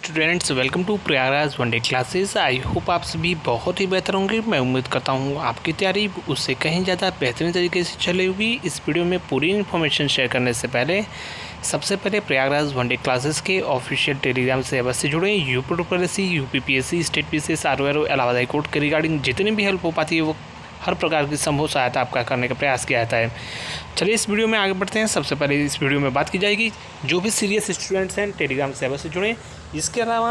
Students, welcome to Prayagraj one day classes. I hope आप सभी बहुत ही बेहतर होंगे। मैं उम्मीद करता हूँ आपकी तैयारी उससे कहीं ज़्यादा बेहतरीन तरीके से चली होगी। इस वीडियो में पूरी इन्फॉर्मेशन शेयर करने से पहले सबसे पहले प्रयागराज वनडे क्लासेस के ऑफिशियल टेलीग्राम से अवश्य जुड़ें। UP policy, UPPSC, state PCS, ROR, Allahabad high court के रिगार्डिंग जितनी भी हेल्प हो पाती है वो हर प्रकार की संभव सहायता आपका करने का प्रयास किया जाता है। चलिए इस वीडियो में आगे बढ़ते हैं। सबसे पहले इस वीडियो में बात की जाएगी जो भी सीरियस स्टूडेंट्स हैं टेलीग्राम से अवश्य जुड़ें। इसके अलावा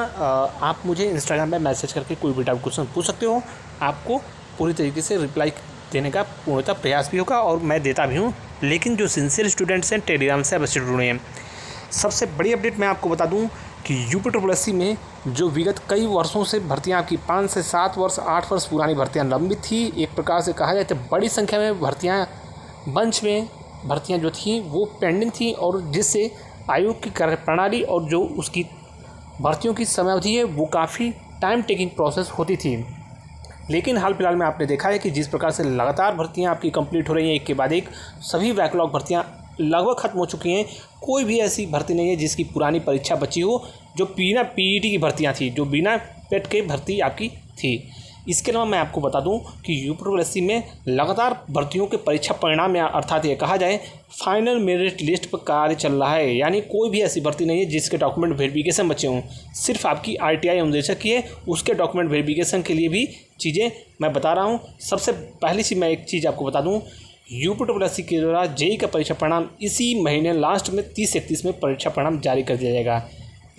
आप मुझे इंस्टाग्राम पे मैसेज करके कोई भी डाउट क्वेश्चन पूछ सकते हो। आपको पूरी तरीके से रिप्लाई देने का पूर्णतः प्रयास भी होगा और मैं देता भी हूँ। लेकिन जो सिंसियर स्टूडेंट्स हैं टेलीग्राम से अवश्य जुड़े हैं। सबसे बड़ी अपडेट मैं आपको बता दूं कि यूपी में जो विगत कई वर्षों से भर्तियां आपकी 5 से 7 वर्ष 8 वर्ष पुरानी भर्तियां लंबित थी। एक प्रकार से कहा जाए तो बड़ी संख्या में भर्तियां बंच में भर्तियां जो थी वो पेंडिंग थी और जिससे आयोग की कार्यप्रणाली और जो उसकी भर्तियों की समयावधि है वो काफ़ी टाइम टेकिंग प्रोसेस होती थी। लेकिन हाल फिलहाल में आपने देखा है कि जिस प्रकार से लगातार भर्तियां आपकी कंप्लीट हो रही हैं एक के बाद एक, सभी बैकलॉग भर्तियां लगभग ख़त्म हो चुकी हैं। कोई भी ऐसी भर्ती नहीं है जिसकी पुरानी परीक्षा बची हो जो बिना पीईटी की भर्तियां थी, जो बिना पेट के भर्ती आपकी थी। इसके अलावा मैं आपको बता दूं कि यूपी में लगातार भर्तियों के परीक्षा परिणाम या अर्थात ये कहा जाए फाइनल मेरिट लिस्ट पर कार्य चल रहा है। यानी कोई भी ऐसी भर्ती नहीं है जिसके डॉक्यूमेंट वेरिफिकेशन बचे हों। सिर्फ आपकी आरटीआई अनुदेशक की है, उसके डॉक्यूमेंट वेरिफिकेशन के लिए भी चीज़ें मैं बता रहा हूँ। सबसे पहली सी मैं एक चीज़ आपको बता दूँ, यूपी के द्वारा जेई का परीक्षा परिणाम इसी महीने लास्ट में 30-31 में परीक्षा परिणाम जारी कर दिया जाएगा।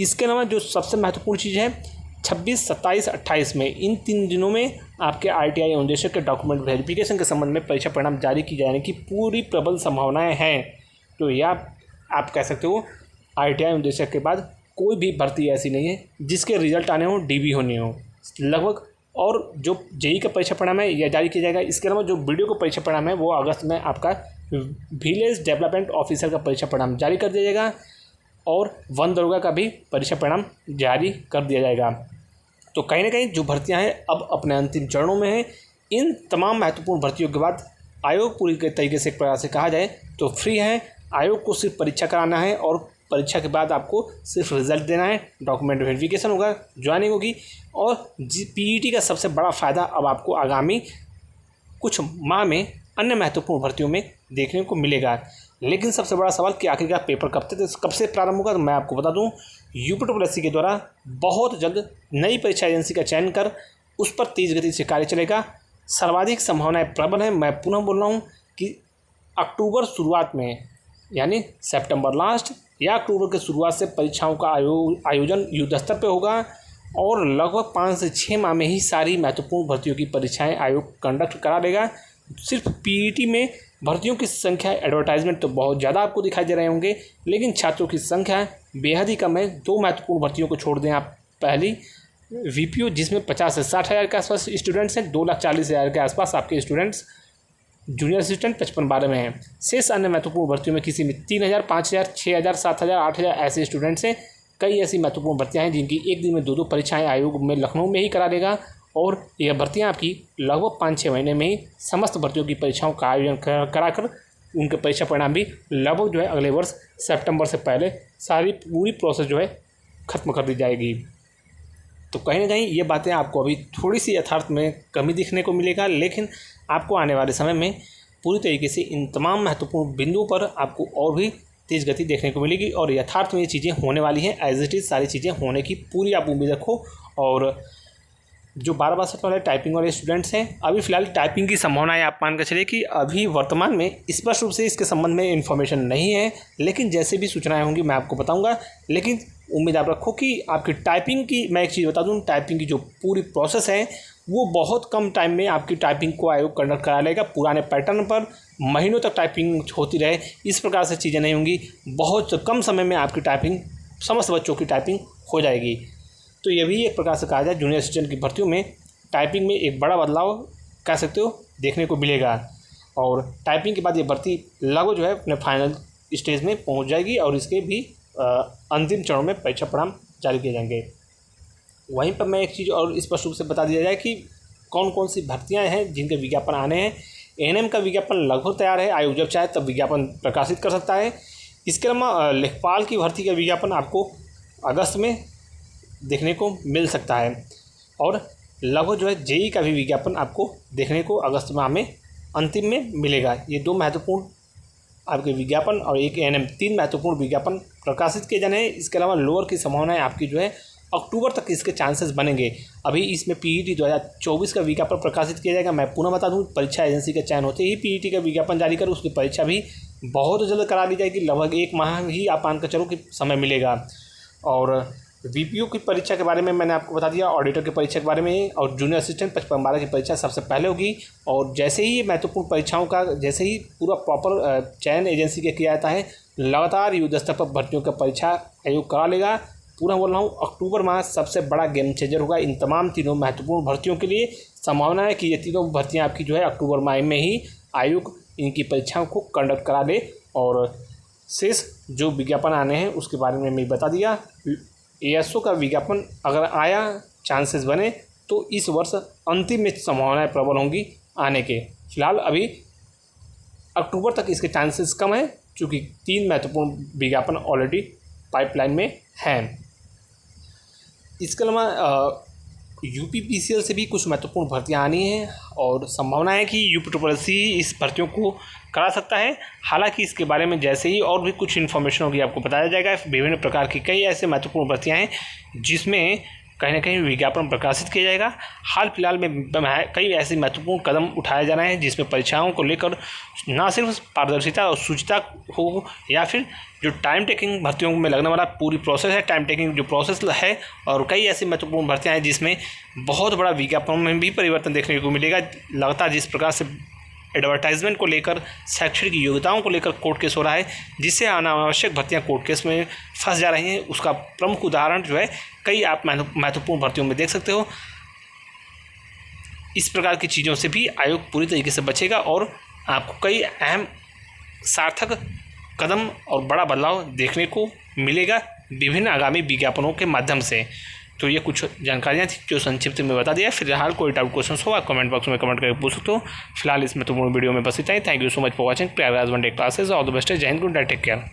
इसके अलावा जो सबसे महत्वपूर्ण चीज़ है 26, 27, 28 में इन 3 दिनों में आपके आरटीआई अनुदेशक के डॉक्यूमेंट वेरिफिकेशन के संबंध में परीक्षा परिणाम जारी की जाने की पूरी प्रबल संभावनाएं हैं। तो यह आप कह सकते हो आरटीआई अनुदेशक के बाद कोई भी भर्ती ऐसी नहीं है जिसके रिजल्ट आने हों डीबी होने हों लगभग। और जो जेई का परीक्षा परिणाम है यह जारी किया जाएगा। इसके अलावा जो वीडियो का परीक्षा परिणाम है वो अगस्त में आपका विलेज डेवलपमेंट ऑफिसर का परीक्षा परिणाम जारी कर दिया जाएगा और वन दरोगा का भी परीक्षा परिणाम जारी कर दिया जाएगा। तो कहीं ना कहीं जो भर्तियां हैं अब अपने अंतिम चरणों में हैं। इन तमाम महत्वपूर्ण भर्तियों के बाद आयोग पूरी तरीके से एक प्रकार से कहा जाए तो फ्री है। आयोग को सिर्फ परीक्षा कराना है और परीक्षा के बाद आपको सिर्फ रिजल्ट देना है, डॉक्यूमेंट वेरिफिकेशन होगा, ज्वाइनिंग होगी। और पीईटी का सबसे बड़ा फ़ायदा अब आपको आगामी कुछ माह में अन्य महत्वपूर्ण भर्तियों में देखने को मिलेगा। लेकिन सबसे बड़ा सवाल कि आखिरकार पेपर कब से प्रारंभ होगा, तो मैं आपको बता दूं यूपी के द्वारा बहुत जल्द नई परीक्षा एजेंसी का चयन कर उस पर तेज़ गति से कार्य चलेगा। सर्वाधिक संभावनाएं प्रबल हैं। मैं पुनः बोल रहा हूँ कि अक्टूबर शुरुआत में यानी सितंबर लास्ट या अक्टूबर के शुरुआत से परीक्षाओं का आयोजन युद्ध स्तर पर होगा और लगभग 5 से 6 माह में ही सारी महत्वपूर्ण भर्तियों की परीक्षाएं आयोग कंडक्ट करा देगा। सिर्फ पीईटी में भर्तियों की संख्या, एडवर्टाइजमेंट तो बहुत ज़्यादा आपको दिखाई दे रहे होंगे लेकिन छात्रों की संख्या बेहद ही कम है। 2 महत्वपूर्ण भर्तियों को छोड़ दें आप। पहली वीपीओ जिसमें 50 से 60 हज़ार के आसपास स्टूडेंट्स हैं, 2,40,000 के आसपास आपके स्टूडेंट्स जूनियर असिस्टेंट 55-12 में हैं। शेष अन्य महत्वपूर्ण भर्तियों में किसी में 3,000, 5,000, 6,000, 7,000, 8,000 ऐसे स्टूडेंट्स हैं। कई ऐसी महत्वपूर्ण भर्तियां हैं जिनकी एक दिन में 2-2 परीक्षाएं आयोग में लखनऊ में ही करा देगा और यह भर्तियां आपकी लगभग 5-6 महीने में ही समस्त भर्तियों की परीक्षाओं का आयोजन कराकर उनके परीक्षा परिणाम भी लगभग जो है अगले वर्ष सितंबर से पहले सारी पूरी प्रोसेस जो है ख़त्म कर दी जाएगी। तो कहीं ना कहीं ये बातें आपको अभी थोड़ी सी यथार्थ में कमी दिखने को मिलेगा, लेकिन आपको आने वाले समय में पूरी तरीके से इन तमाम महत्वपूर्ण बिंदुओं पर आपको और भी तेज़ गति देखने को मिलेगी और यथार्थ में ये चीज़ें होने वाली हैं। एज इट इज़ सारी चीज़ें होने की पूरी आप उम्मीद रखो। और जो 12 से वाले टाइपिंग वाले स्टूडेंट्स हैं, अभी फ़िलहाल टाइपिंग की संभावनाएं आप मान कर चलिए कि अभी वर्तमान में स्पष्ट रूप से इसके संबंध में इन्फॉर्मेशन नहीं है, लेकिन जैसे भी सूचनाएं होंगी मैं आपको बताऊंगा। लेकिन उम्मीद आप रखो कि आपकी टाइपिंग की, मैं एक चीज़ बता दूं, टाइपिंग की जो पूरी प्रोसेस है वो बहुत कम टाइम में आपकी टाइपिंग को आयोग कंडक्ट करा लेगा। पुराने पैटर्न पर महीनों तक टाइपिंग होती रहे इस प्रकार से चीज़ें नहीं होंगी। बहुत कम समय में आपकी टाइपिंग, समस्त बच्चों की टाइपिंग हो जाएगी। तो ये भी एक प्रकार से कहा जाए जूनियर असिस्टेंट की भर्तियों में टाइपिंग में एक बड़ा बदलाव कह सकते हो देखने को मिलेगा और टाइपिंग के बाद ये भर्ती लगभग जो है अपने फाइनल स्टेज में पहुंच जाएगी और इसके भी अंतिम चरणों में परीक्षा परिणाम जारी किए जाएंगे। वहीं पर मैं एक चीज़ और स्पष्ट रूप से बता दिया जाए कि कौन कौन सी भर्तियाँ हैं जिनके विज्ञापन आने हैं। एएनएम का विज्ञापन लगभग तैयार है, आयोग जब चाहे तब विज्ञापन प्रकाशित कर सकता है। इसके अलावा लेखपाल की भर्ती का विज्ञापन आपको अगस्त में देखने को मिल सकता है। और लगभग जो है जेईई का भी विज्ञापन आपको देखने को अगस्त माह में अंतिम में मिलेगा। ये 2 महत्वपूर्ण आपके विज्ञापन और एक एएनएम 3 महत्वपूर्ण विज्ञापन प्रकाशित किए जाने हैं। इसके अलावा लोअर की संभावनाएं आपकी जो है अक्टूबर तक इसके चांसेस बनेंगे। अभी इसमें पीईटी 2024 का विज्ञापन प्रकाशित किया जाएगा। मैं पुनः बता दूं, परीक्षा एजेंसी का चयन होते ही पीईटी का विज्ञापन जारी कर उसकी परीक्षा भी बहुत जल्द करा ली जाएगी। लगभग 1 माह ही आप मान कर चलो कि समय मिलेगा। और वीपीओ की परीक्षा के बारे में मैंने आपको बता दिया, ऑडिटर की परीक्षा के बारे में, और जूनियर असिस्टेंट 55-12 की परीक्षा सबसे पहले होगी। और जैसे ही महत्वपूर्ण परीक्षाओं का जैसे ही पूरा प्रॉपर चयन एजेंसी के किया जाता है, लगातार युद्ध स्तर पर भर्तियों का परीक्षा आयोग करा लेगा। पूरा बोल रहा हूँ, अक्टूबर माह सबसे बड़ा गेम चेंजर होगा इन तमाम तीनों महत्वपूर्ण भर्तियों के लिए। संभावना है कि ये तीनों भर्तियाँ आपकी जो है अक्टूबर माह में ही आयोग इनकी परीक्षाओं को कंडक्ट करा दे। और शेष जो विज्ञापन आने हैं उसके बारे में मैं बता दिया। एएसओ का विज्ञापन अगर आया, चांसेस बने, तो इस वर्ष अंतिम में संभावनाएं प्रबल होंगी आने के। फिलहाल अभी अक्टूबर तक इसके चांसेस कम हैं, क्योंकि 3 महत्वपूर्ण विज्ञापन ऑलरेडी पाइपलाइन में हैं। इसके अलावा यूपीपीसीएल से भी कुछ महत्वपूर्ण भर्तियां आनी हैं और संभावना है कि यूपीट्रिपलसी इस भर्तियों को करा सकता है। हालांकि इसके बारे में जैसे ही और भी कुछ इन्फॉर्मेशन होगी आपको बताया जाएगा। विभिन्न प्रकार की कई ऐसे महत्वपूर्ण भर्तियां हैं जिसमें कहीं ना कहीं विज्ञापन प्रकाशित किया जाएगा। हाल फिलहाल में कई ऐसे महत्वपूर्ण कदम उठाए जा रहे हैं जिसमें परीक्षाओं को लेकर ना सिर्फ पारदर्शिता और शुचिता हो, या फिर जो टाइम टेकिंग भर्तियों में लगने वाला पूरी प्रोसेस है, टाइम टेकिंग जो प्रोसेस है, और कई ऐसी महत्वपूर्ण भर्तियाँ हैं जिसमें बहुत बड़ा विज्ञापन में भी परिवर्तन देखने को मिलेगा। लगातार जिस प्रकार से एडवर्टाइजमेंट को लेकर, शैक्षणिक योग्यताओं को लेकर कोर्ट केस हो रहा है, जिससे अनावश्यक भर्तियां कोर्ट केस में फंस जा रही हैं, उसका प्रमुख उदाहरण जो है कई आप महत्वपूर्ण भर्तियों में देख सकते हो। इस प्रकार की चीज़ों से भी आयोग पूरी तरीके से बचेगा और आपको कई अहम सार्थक कदम और बड़ा बदलाव देखने को मिलेगा विभिन्न आगामी विज्ञापनों के माध्यम से। तो ये कुछ जानकारियाँ थी जो संक्षिप्त में बता दिया। फिलहाल कोई डाउट क्वेश्चन हो आप कमेंट बॉक्स में कमेंट करके पूछ सकते हो। फिलहाल इसमें तो वीडियो में बस इतना ही। Thank you so much for watching Prayagraj one day classes. All the best. जय Hind, good night, take care.